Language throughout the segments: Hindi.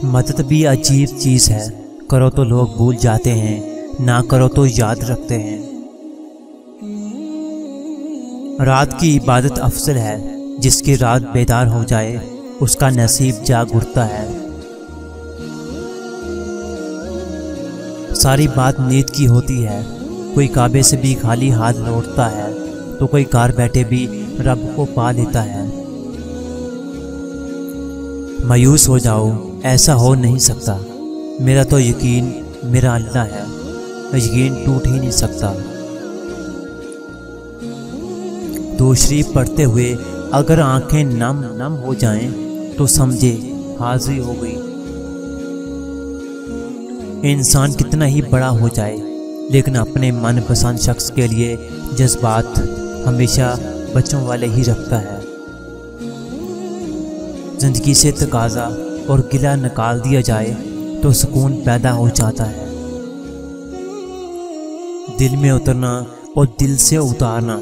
मदद भी अजीब चीज़ है, करो तो लोग भूल जाते हैं, ना करो तो याद रखते हैं। रात की इबादत अफजल है, जिसकी रात बेदार हो जाए उसका नसीब जाग उठता है। सारी बात नीयत की होती है, कोई काबे से भी खाली हाथ लौटता है तो कोई घर बैठे भी रब को पा लेता है। मायूस हो जाओ, ऐसा हो नहीं सकता, मेरा तो यकीन मेरा अल्लाह है, यकीन टूट ही नहीं सकता। दूसरी पढ़ते हुए अगर आंखें नम नम हो जाएं तो समझे हाजिरी हो गई। इंसान कितना ही बड़ा हो जाए लेकिन अपने मनपसंद शख्स के लिए जज्बात हमेशा बच्चों वाले ही रखता है। जिंदगी से तकाजा और गिला निकाल दिया जाए तो सुकून पैदा हो जाता है। दिल में उतरना और दिल से उतारना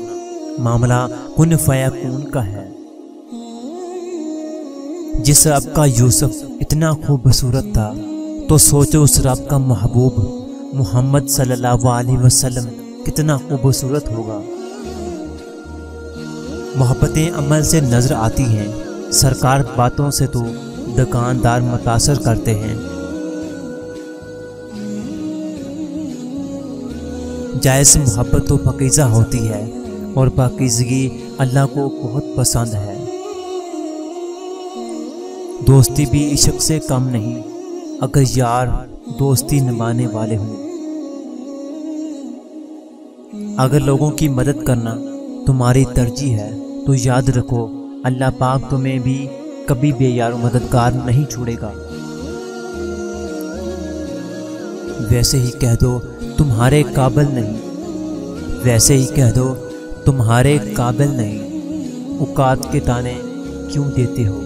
मामला कुन फयाकून का है। जिस रब का यूसुफ इतना खूबसूरत था तो सोचो उस रब का महबूब मोहम्मद सल्लल्लाहु अलैहि वसल्लम कितना खूबसूरत होगा। मोहब्बतें अमल से नजर आती हैं, सरकार बातों से तो दुकानदार मुतासर करते हैं। जायज़ मोहब्बत तो पाकीज़ा होती है और पाकीज़गी अल्लाह को बहुत पसंद है। दोस्ती भी इश्क से कम नहीं अगर यार दोस्ती निभाने वाले हों। अगर लोगों की मदद करना तुम्हारी तरजीह है तो याद रखो अल्लाह पाक तुम्हें भी कभी बेयार मददगार नहीं छोड़ेगा। वैसे ही कह दो तुम्हारे काबिल नहीं, वैसे ही कह दो तुम्हारे काबिल नहीं, औकात के ताने क्यों देते हो।